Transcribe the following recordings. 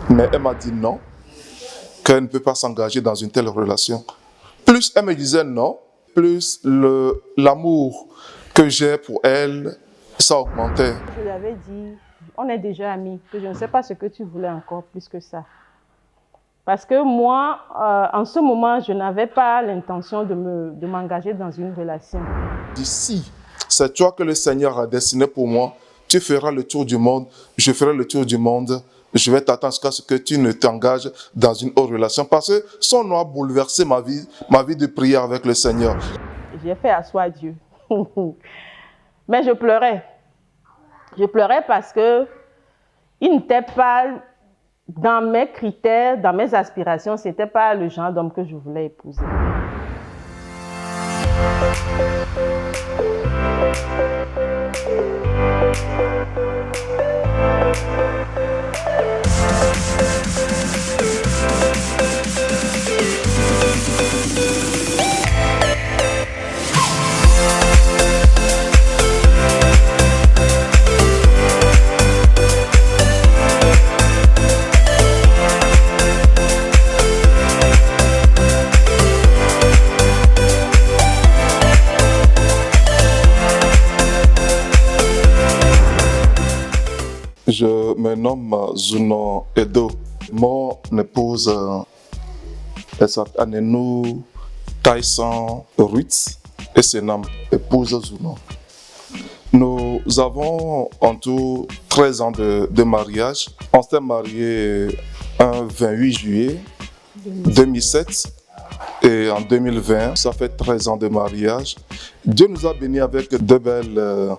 Mais elle m'a dit non, qu'elle ne peut pas s'engager dans une telle relation. Plus elle me disait non, plus l'amour que j'ai pour elle, ça augmentait. Je lui avais dit, on est déjà amis, que je ne sais pas ce que tu voulais encore plus que ça. Parce que moi, en ce moment, je n'avais pas l'intention de m'engager dans une relation. Si c'est toi que le Seigneur a destiné pour moi, tu feras le tour du monde, je ferai le tour du monde. Je vais t'attendre jusqu'à ce que tu ne t'engages dans une autre relation. Parce que son nom a bouleversé ma vie de prière avec le Seigneur. J'ai fait asseoir Dieu. Mais je pleurais. Je pleurais parce que il n'était pas dans mes critères, dans mes aspirations, ce n'était pas le genre d'homme que je voulais épouser. Je me nomme Zuno Edo. Mon épouse est Anenou Tyson Ruiz et c'est notre épouse Zuno. Nous avons en tout 13 ans de mariage. On s'est mariés un 28 juillet 2007 et en 2020, ça fait 13 ans de mariage. Dieu nous a bénis avec deux belles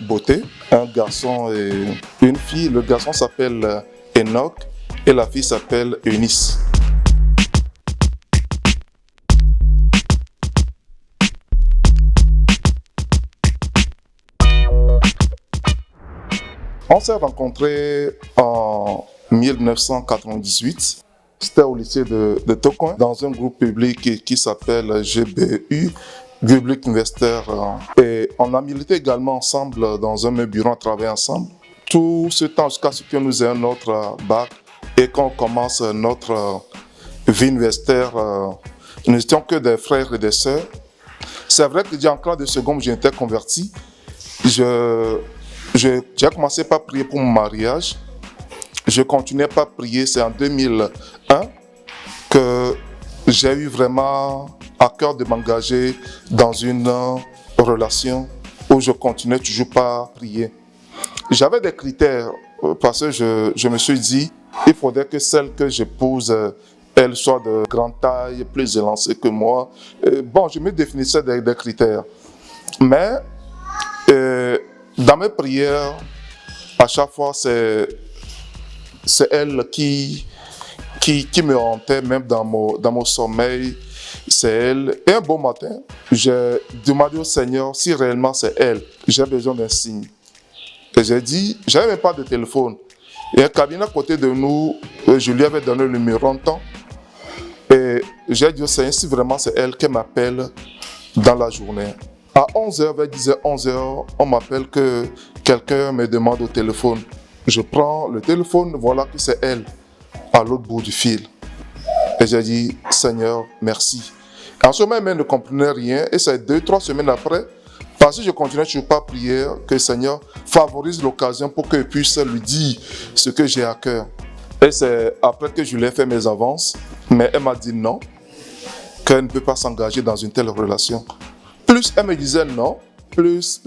beautés, un garçon et une fille. Le garçon s'appelle Enoch et la fille s'appelle Eunice. On s'est rencontrés en 1998. C'était au lycée de Tokoin, dans un groupe public qui s'appelle GBU, Public Universitaire. Et on a milité également ensemble dans un même bureau, on travaillait ensemble. Tout ce temps jusqu'à ce que nous ayons notre bac et qu'on commence notre vie universitaire, nous n'étions que des frères et des sœurs. C'est vrai que en classe de seconde, j'étais converti. J'ai commencé par prier pour mon mariage. Je continuais par prier. C'est en 2001 que j'ai eu vraiment à cœur de m'engager dans une relation où je continuais toujours par prier. J'avais des critères parce que je me suis dit il faudrait que celle que j'épouse, elle soit de grande taille, plus élancée que moi. Bon, je me définissais des critères. Mais dans mes prières, à chaque fois, c'est elle qui me hantait, même dans mon sommeil. C'est elle. Et un beau matin, j'ai demandé au Seigneur si réellement c'est elle. J'ai besoin d'un signe. Et j'ai dit, j'avais même pas de téléphone. Et un cabinet à côté de nous, je lui avais donné le numéro en temps. Et j'ai dit au Seigneur, si vraiment c'est elle, qu'elle m'appelle dans la journée. À 11h, vers 10h, 11h, on m'appelle que quelqu'un me demande au téléphone. Je prends le téléphone, voilà que c'est elle, à l'autre bout du fil. Et j'ai dit, Seigneur, merci. En ce moment, elle ne comprenait rien. Et c'est 2-3 semaines après, parce que je continuais toujours pas à prier, que le Seigneur favorise l'occasion pour que je puisse lui dire ce que j'ai à cœur. Et c'est après que je lui ai fait mes avances, mais elle m'a dit non, qu'elle ne peut pas s'engager dans une telle relation. Plus elle me disait non, plus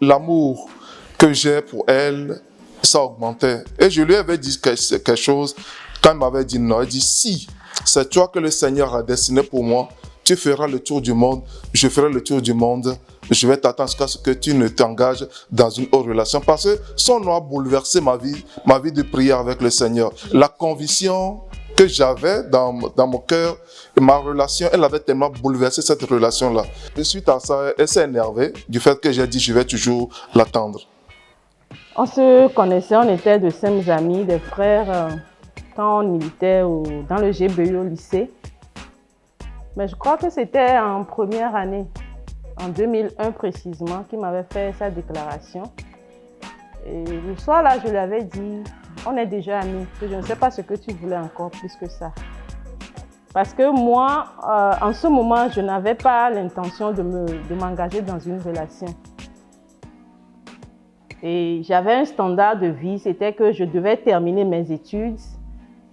l'amour que j'ai pour elle, ça augmentait. Et je lui avais dit quelque chose, quand elle m'avait dit non, elle dit si c'est toi que le Seigneur a destiné pour moi, tu feras le tour du monde, je ferai le tour du monde, je vais t'attendre jusqu'à ce que tu ne t'engages dans une autre relation. Parce que son nom a bouleversé ma vie de prière avec le Seigneur. La conviction que j'avais dans mon cœur, ma relation, elle avait tellement bouleversé cette relation-là. Et suite à ça, elle s'est énervée du fait que j'ai dit je vais toujours l'attendre. On se connaissait, on était de simples amis, des frères, quand on militait dans le GBU au lycée. Mais je crois que c'était en première année, en 2001 précisément, qu'il m'avait fait sa déclaration. Et le soir là, je lui avais dit, on est déjà amis. Je ne sais pas ce que tu voulais encore plus que ça. Parce que moi, en ce moment, je n'avais pas l'intention de m'engager dans une relation. Et j'avais un standard de vie, c'était que je devais terminer mes études.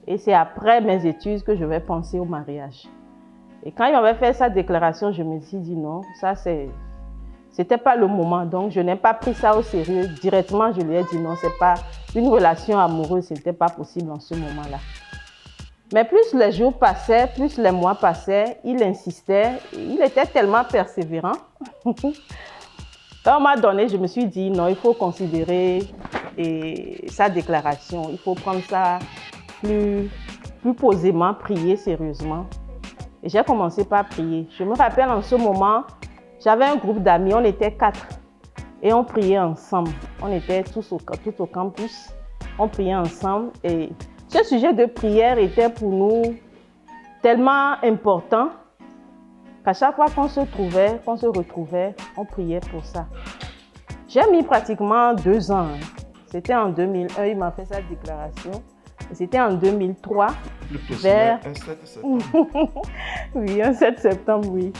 Et c'est après mes études que je vais penser au mariage. Et quand il m'avait fait sa déclaration, je me suis dit non, ça c'était pas le moment. Donc je n'ai pas pris ça au sérieux. Directement, je lui ai dit non, c'est pas une relation amoureuse, ce n'était pas possible en ce moment-là. Mais plus les jours passaient, plus les mois passaient, il insistait, il était tellement persévérant. Quand on m'a donné, je me suis dit non, il faut considérer sa déclaration, il faut prendre ça plus posément, prier sérieusement. Et j'ai commencé par prier. Je me rappelle en ce moment, j'avais un groupe d'amis, on était 4 et on priait ensemble. On était tous au campus, on priait ensemble et ce sujet de prière était pour nous tellement important qu'à chaque fois qu'on se retrouvait, on priait pour ça. J'ai mis pratiquement 2 ans. C'était en 2001, il m'a fait sa déclaration. C'était en 2003. Vers... un 7 septembre. Oui, un 7 septembre, oui.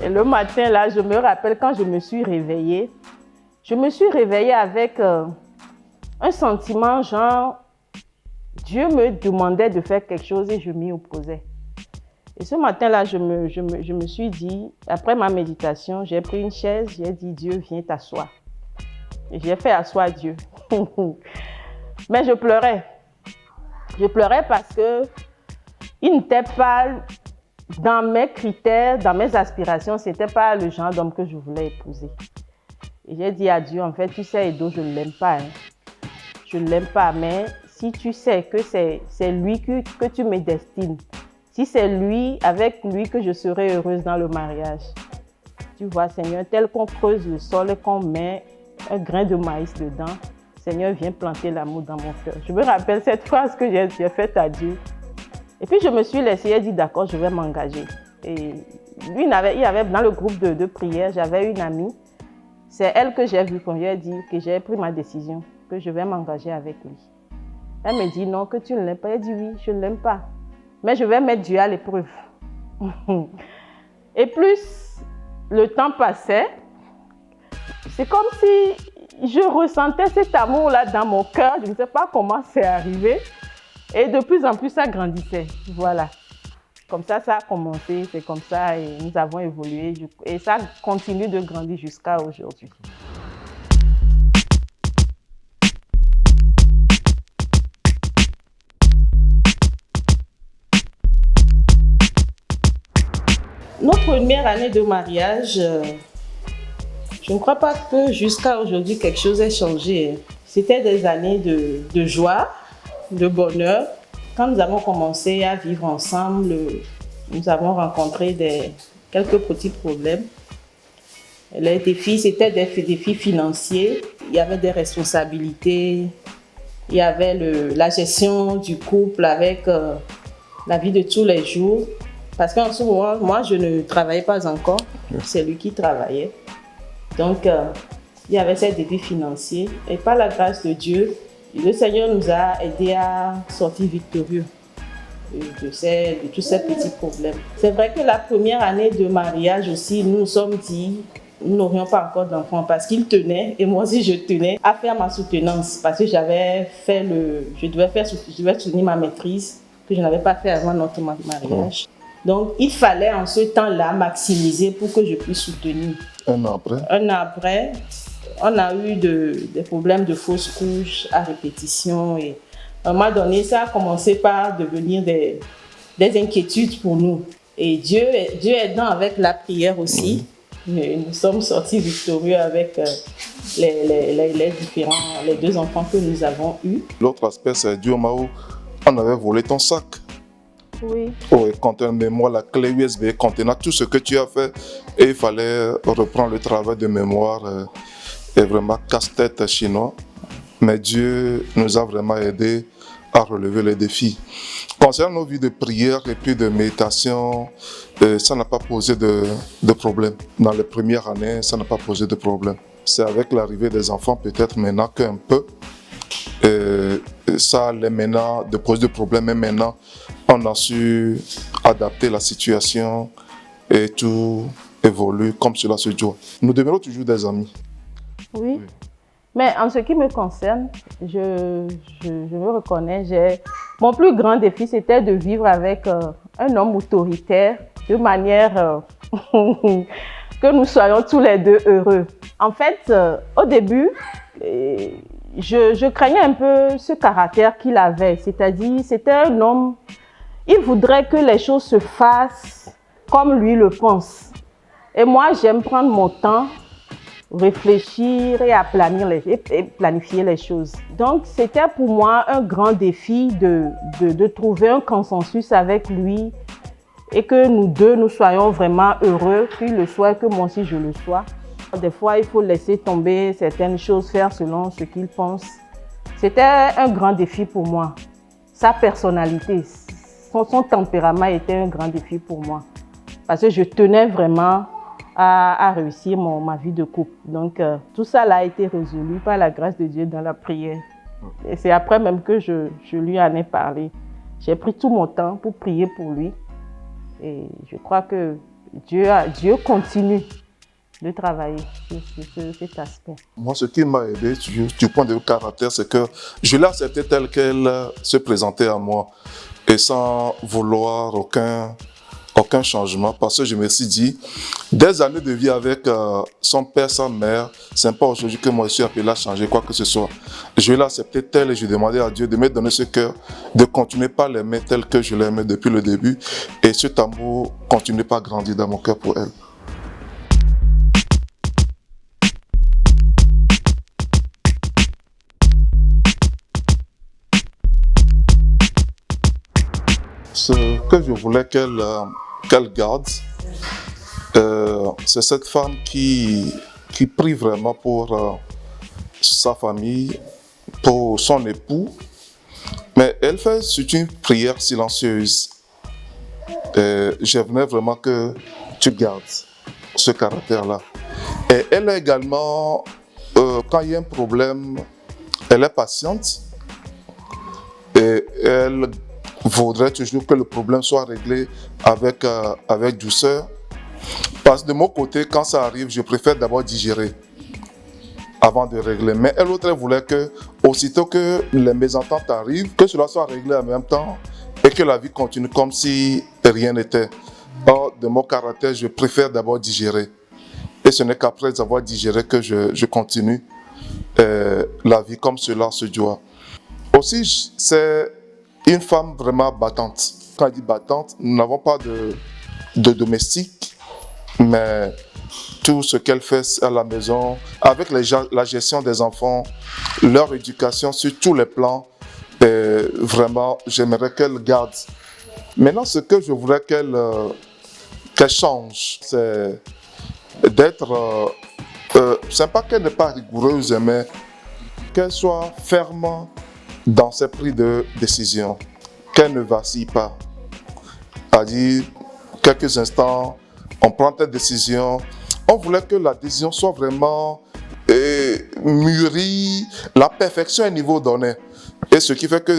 Et le matin, là, je me rappelle quand je me suis réveillée. Je me suis réveillée avec un sentiment genre, Dieu me demandait de faire quelque chose et je m'y opposais. Et ce matin-là, je me suis dit, après ma méditation, j'ai pris une chaise, j'ai dit, Dieu, viens t'asseoir. Et j'ai fait asseoir Dieu. Mais je pleurais. Je pleurais parce que il n'était pas dans mes critères, dans mes aspirations, ce n'était pas le genre d'homme que je voulais épouser. Et j'ai dit à Dieu, en fait, tu sais, Edo, je ne l'aime pas. Je ne l'aime pas, mais si tu sais que c'est lui que tu me destines, si c'est lui, avec lui que je serai heureuse dans le mariage, tu vois, Seigneur, tel qu'on creuse le sol et qu'on met un grain de maïs dedans, Seigneur, viens planter l'amour dans mon cœur. Je me rappelle cette phrase que j'ai faite à Dieu. Et puis je me suis laissée et dit, d'accord, je vais m'engager. Et lui, il avait dans le groupe de prière, j'avais une amie. C'est elle que j'ai vue quand j'ai dit que j'ai pris ma décision, que je vais m'engager avec lui. Elle me dit, non, que tu ne l'aimes pas. Elle dit, oui, je ne l'aime pas. Mais je vais mettre Dieu à l'épreuve. Et plus le temps passait, c'est comme si je ressentais cet amour-là dans mon cœur. Je ne sais pas comment c'est arrivé. Et de plus en plus, ça grandissait. Voilà. Comme ça a commencé. C'est comme ça et nous avons évolué. Et ça continue de grandir jusqu'à aujourd'hui. Notre première année de mariage, je ne crois pas que jusqu'à aujourd'hui quelque chose ait changé. C'était des années de joie, de bonheur. Quand nous avons commencé à vivre ensemble, nous avons rencontré quelques petits problèmes. Les défis, c'était des défis financiers. Il y avait des responsabilités. Il y avait la gestion du couple avec la vie de tous les jours. Parce qu'en ce moment, moi, je ne travaillais pas encore. C'est lui qui travaillait. Donc, il y avait ces défis financiers. Et par la grâce de Dieu, le Seigneur nous a aidés à sortir victorieux de tous ces petits problèmes. C'est vrai que la première année de mariage aussi, nous nous sommes dit, nous n'aurions pas encore d'enfants parce qu'il tenait, et moi aussi je tenais, à faire ma soutenance. Parce que je devais soutenir ma maîtrise, que je n'avais pas fait avant notre mariage. Donc, il fallait en ce temps-là maximiser pour que je puisse soutenir. Un an après, on a eu des problèmes de fausses couches à répétition. Et à un moment donné, ça a commencé par devenir des inquiétudes pour nous. Et Dieu aidant avec la prière aussi, nous sommes sortis victorieux avec les 2 enfants que nous avons eus. L'autre aspect, c'est Dieu Mao, on avait volé ton sac. Oui. Oui, contenant mémoire, la clé USB contenant tout ce que tu as fait et il fallait reprendre le travail de mémoire et vraiment casse-tête chinois. Mais Dieu nous a vraiment aidés à relever les défis. Concernant nos vies de prière et puis de méditation, ça n'a pas posé de problème. Dans les premières années, ça n'a pas posé de problème. C'est avec l'arrivée des enfants peut-être maintenant qu'un peu. ça allait maintenant de poser des problèmes, mais maintenant, on a su adapter la situation et tout évolue comme cela se doit. Nous demeurons toujours des amis. Oui. Mais en ce qui me concerne, je me reconnais. Mon plus grand défi, c'était de vivre avec un homme autoritaire de manière que nous soyons tous les deux heureux. En fait, au début, je craignais un peu ce caractère qu'il avait. C'est-à-dire, c'était un homme, il voudrait que les choses se fassent comme lui le pense. Et moi, j'aime prendre mon temps, réfléchir et à planifier les choses. Donc, c'était pour moi un grand défi de trouver un consensus avec lui et que nous deux, nous soyons vraiment heureux, qu'il le soit, que moi aussi je le sois. Des fois, il faut laisser tomber certaines choses, faire selon ce qu'il pense. C'était un grand défi pour moi. Sa personnalité, son tempérament était un grand défi pour moi. Parce que je tenais vraiment à réussir ma vie de couple. Donc, tout ça a été résolu par la grâce de Dieu dans la prière. Et c'est après même que je lui en ai parlé. J'ai pris tout mon temps pour prier pour lui. Et je crois que Dieu continue de travailler sur cet aspect. Moi, ce qui m'a aidé du point de vue caractère, c'est que je l'ai acceptée telle qu'elle se présentait à moi et sans vouloir aucun changement, parce que je me suis dit, des années de vie avec son père, sa mère, c'est pas aujourd'hui que moi je suis appelé à changer quoi que ce soit. Je l'ai accepté telle et je demandais à Dieu de me donner ce cœur, de continuer par l'aimer tel que je l'aimais depuis le début et cet amour continue pas à grandir dans mon cœur pour elle. Ce que je voulais qu'elle garde, c'est cette femme qui prie vraiment pour sa famille, pour son époux, mais elle fait surtout une prière silencieuse. J'aimerais vraiment que tu gardes ce caractère-là. Et elle est également, quand il y a un problème, elle est patiente et elle voudrait toujours que le problème soit réglé avec douceur. Parce que de mon côté, quand ça arrive, je préfère d'abord digérer avant de régler. Mais elle autre voulait que, aussitôt que les mésententes arrivent, que cela soit réglé en même temps et que la vie continue comme si rien n'était. Or, de mon caractère, je préfère d'abord digérer. Et ce n'est qu'après avoir digéré que je continue la vie comme cela se doit. Aussi, c'est une femme vraiment battante. Quand je dis battante, nous n'avons pas de domestique, mais tout ce qu'elle fait à la maison, avec la gestion des enfants, leur éducation sur tous les plans, vraiment, j'aimerais qu'elle garde. Maintenant, ce que je voudrais qu'elle change, c'est d'être... c'est pas qu'elle n'est pas rigoureuse, mais qu'elle soit ferme dans ses prises de décision, qu'elle ne vacille pas. C'est-à-dire, quelques instants, on prend telle décision. On voulait que la décision soit vraiment mûrie, la perfection à un niveau donné. Et ce qui fait que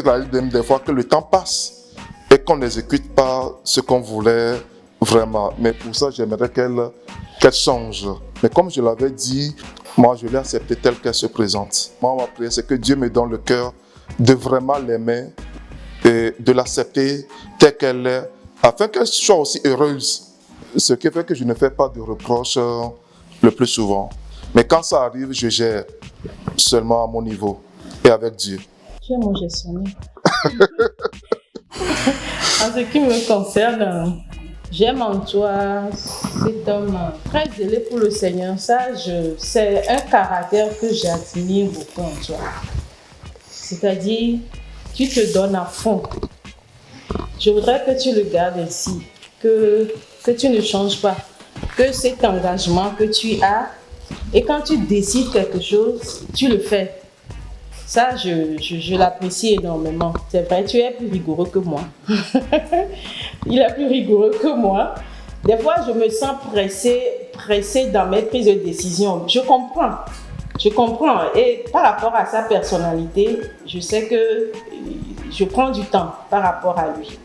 des fois que le temps passe et qu'on n'exécute pas ce qu'on voulait vraiment. Mais pour ça, j'aimerais qu'elle change. Mais comme je l'avais dit, moi, je l'ai acceptée telle qu'elle se présente. Moi, ma prière, c'est que Dieu me donne le cœur de vraiment l'aimer et de l'accepter telle qu'elle est, afin qu'elle soit aussi heureuse. Ce qui fait que je ne fais pas de reproches le plus souvent. Mais quand ça arrive, je gère seulement à mon niveau et avec Dieu. Tu es mon gestionnaire. En ce qui me concerne, j'aime en toi cet homme très zélé pour le Seigneur. C'est un caractère que j'admire beaucoup en toi. C'est-à-dire, tu te donnes à fond. Je voudrais que tu le gardes ainsi, que tu ne changes pas, que cet engagement que tu as, et quand tu décides quelque chose, tu le fais. Ça, je l'apprécie énormément. C'est vrai, tu es plus rigoureux que moi. Il est plus rigoureux que moi. Des fois, je me sens pressée dans mes prises de décision. Je comprends. Je comprends. Et par rapport à sa personnalité, je sais que je prends du temps par rapport à lui.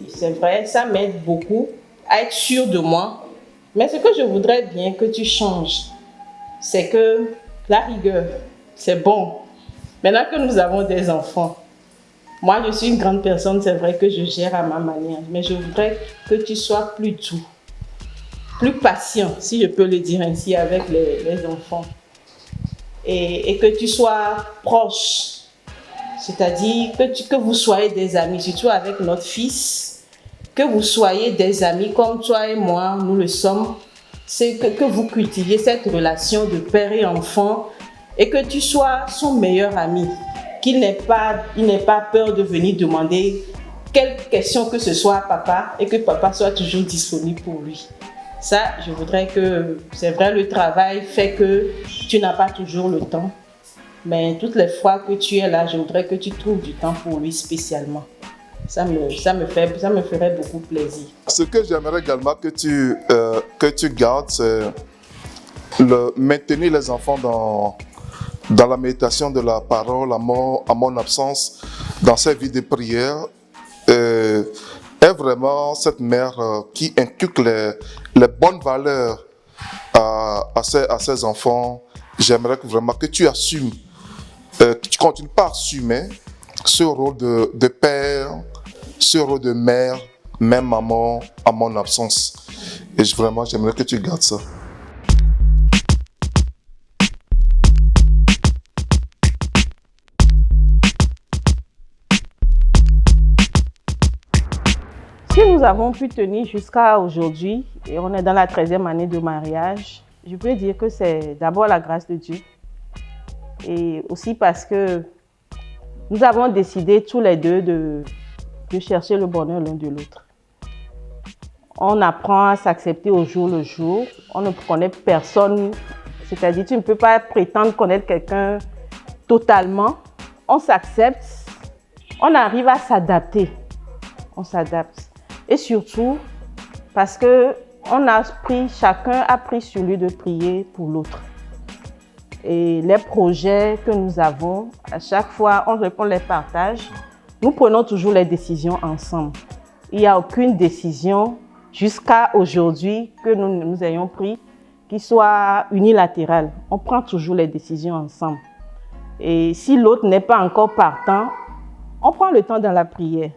C'est vrai, ça m'aide beaucoup à être sûre de moi. Mais ce que je voudrais bien que tu changes, c'est que la rigueur, c'est bon. Maintenant que nous avons des enfants, moi je suis une grande personne, c'est vrai que je gère à ma manière, mais je voudrais que tu sois plus doux, plus patient, si je peux le dire ainsi, avec les enfants. Et que tu sois proche, c'est-à-dire que vous soyez des amis, surtout avec notre fils, que vous soyez des amis comme toi et moi, nous le sommes, c'est que vous cultiviez cette relation de père et enfant et que tu sois son meilleur ami, qu'il n'ait pas peur de venir demander quelque question que ce soit à papa et que papa soit toujours disponible pour lui. Ça, je voudrais que, c'est vrai, le travail fait que tu n'as pas toujours le temps. Mais toutes les fois que tu es là, je voudrais que tu trouves du temps pour lui spécialement. Ça me ferait beaucoup plaisir. Ce que j'aimerais également que tu gardes, c'est maintenir les enfants dans la méditation de la parole, à mon absence, dans cette vie de prière. Est vraiment cette mère qui inculque les bonnes valeurs à ses enfants. J'aimerais vraiment que tu assumes, que tu continues pas à assumer ce rôle de père, ce rôle de mère, même maman, à mon absence. Et vraiment, j'aimerais que tu gardes ça. Si nous avons pu tenir jusqu'à aujourd'hui, et on est dans la 13e année de mariage, je peux dire que c'est d'abord la grâce de Dieu. Et aussi parce que nous avons décidé tous les deux de chercher le bonheur l'un de l'autre. On apprend à s'accepter au jour le jour. On ne connaît personne. C'est-à-dire, tu ne peux pas prétendre connaître quelqu'un totalement. On s'accepte. On arrive à s'adapter. On s'adapte. Et surtout, parce que chacun a pris sur lui de prier pour l'autre. Et les projets que nous avons, à chaque fois, on les partage. Nous prenons toujours les décisions ensemble. Il n'y a aucune décision jusqu'à aujourd'hui que nous ayons pris qui soit unilatérale. On prend toujours les décisions ensemble. Et si l'autre n'est pas encore partant, on prend le temps dans la prière.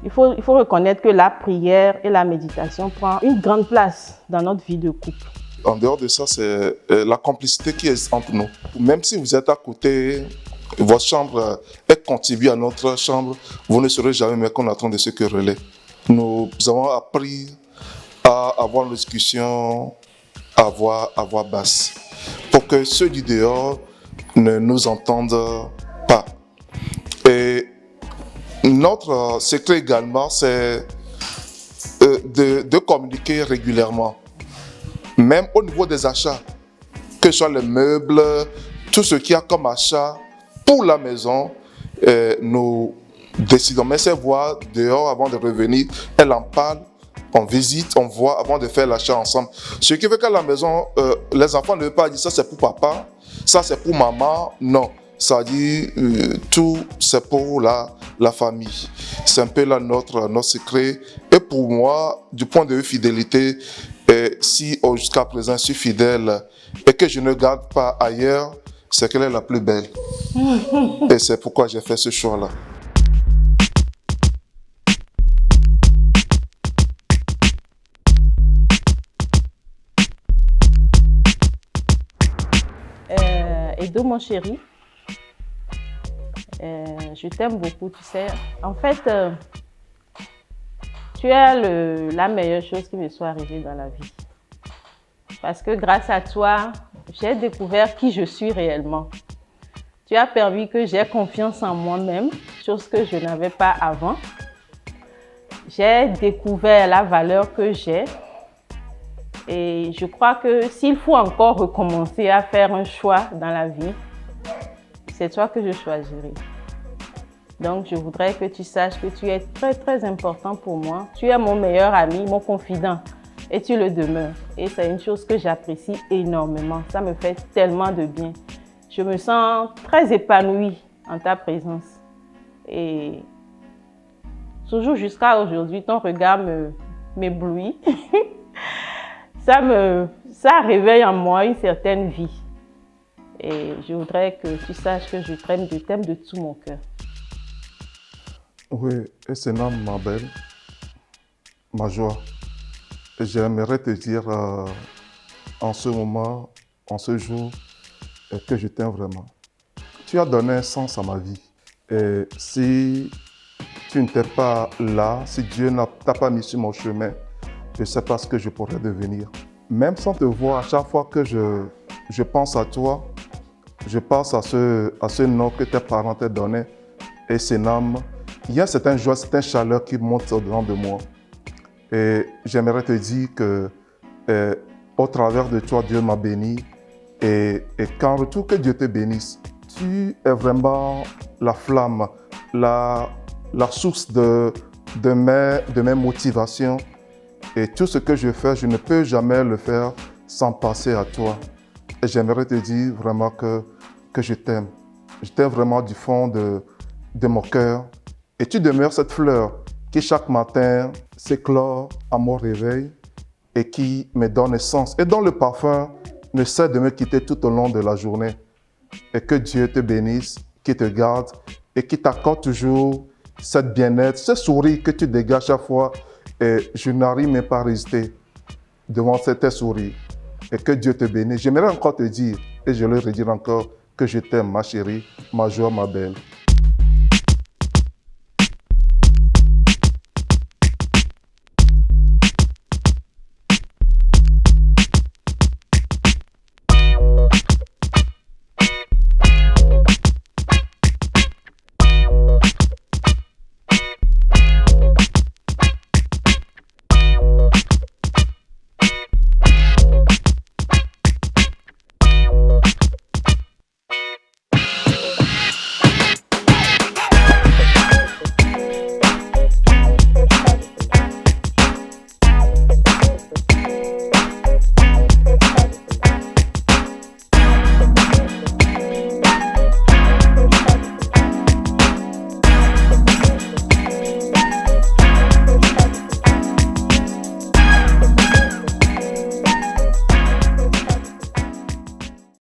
Il faut reconnaître que la prière et la méditation prennent une grande place dans notre vie de couple. En dehors de ça, c'est la complicité qui est entre nous. Même si vous êtes à côté, votre chambre est contiguë à notre chambre, vous ne serez jamais méconnaissant de ce quereller. Nous avons appris à avoir une discussion à voix basse pour que ceux du dehors ne nous entendent pas. Et notre secret également, c'est de communiquer régulièrement. Même au niveau des achats, que ce soit les meubles, tout ce qu'il y a comme achat pour la maison, nous décidons. Mais c'est voir dehors avant de revenir, elle en parle, on visite, on voit avant de faire l'achat ensemble. Ce qui fait qu'à la maison, les enfants ne veulent pas dire ça c'est pour papa, ça c'est pour maman, non. Ça dit tout c'est pour la famille. C'est un peu là notre secret. Et pour moi, du point de vue fidélité, si jusqu'à présent je suis fidèle et que je ne garde pas ailleurs, c'est qu'elle est la plus belle. Et c'est pourquoi j'ai fait ce choix-là. Edo, mon chéri, je t'aime beaucoup, tu sais. En fait, tu es la meilleure chose qui me soit arrivée dans la vie. Parce que grâce à toi, j'ai découvert qui je suis réellement. Tu as permis que j'ai confiance en moi-même, chose que je n'avais pas avant. J'ai découvert la valeur que j'ai. Et je crois que s'il faut encore recommencer à faire un choix dans la vie, c'est toi que je choisirai. Donc, je voudrais que tu saches que tu es très, très important pour moi. Tu es mon meilleur ami, mon confident, et tu le demeures. Et c'est une chose que j'apprécie énormément. Ça me fait tellement de bien. je me sens très épanouie en ta présence. Et toujours jusqu'à aujourd'hui, ton regard m'éblouit. Ça réveille en moi une certaine vie. Et je voudrais que tu saches que je t'aime de tout mon cœur. Oui, et c'est non, ma belle, ma joie. J'aimerais te dire en ce moment, en ce jour, que je t'aime vraiment. Tu as donné un sens à ma vie. Et si tu n'étais pas là, si Dieu ne t'a pas mis sur mon chemin, je ne sais pas ce que je pourrais devenir. Même sans te voir, à chaque fois que je pense à toi, je pense à ce nom que tes parents t'ont donné et ce nom. Il y a certaine joie, certaine chaleur qui monte au-dedans de moi. Et j'aimerais te dire que au travers de toi, Dieu m'a béni. Et qu'en retour, que Dieu te bénisse. Tu es vraiment la flamme, la source de mes motivations. Et tout ce que je fais, je ne peux jamais le faire sans passer à toi. Et j'aimerais te dire vraiment que je t'aime. Je t'aime vraiment du fond de mon cœur. Et tu demeures cette fleur qui chaque matin s'éclore à mon réveil et qui me donne sens et dont le parfum ne cesse de me quitter tout au long de la journée. Et que Dieu te bénisse, qu'il te garde et qu'il t'accorde toujours cette bien-être, ce sourire que tu dégages chaque fois. Et je n'arrive même pas à résister devant cet sourire. Et que Dieu te bénisse. J'aimerais encore te dire, et je le redire encore, que je t'aime, ma chérie, ma joie, ma belle.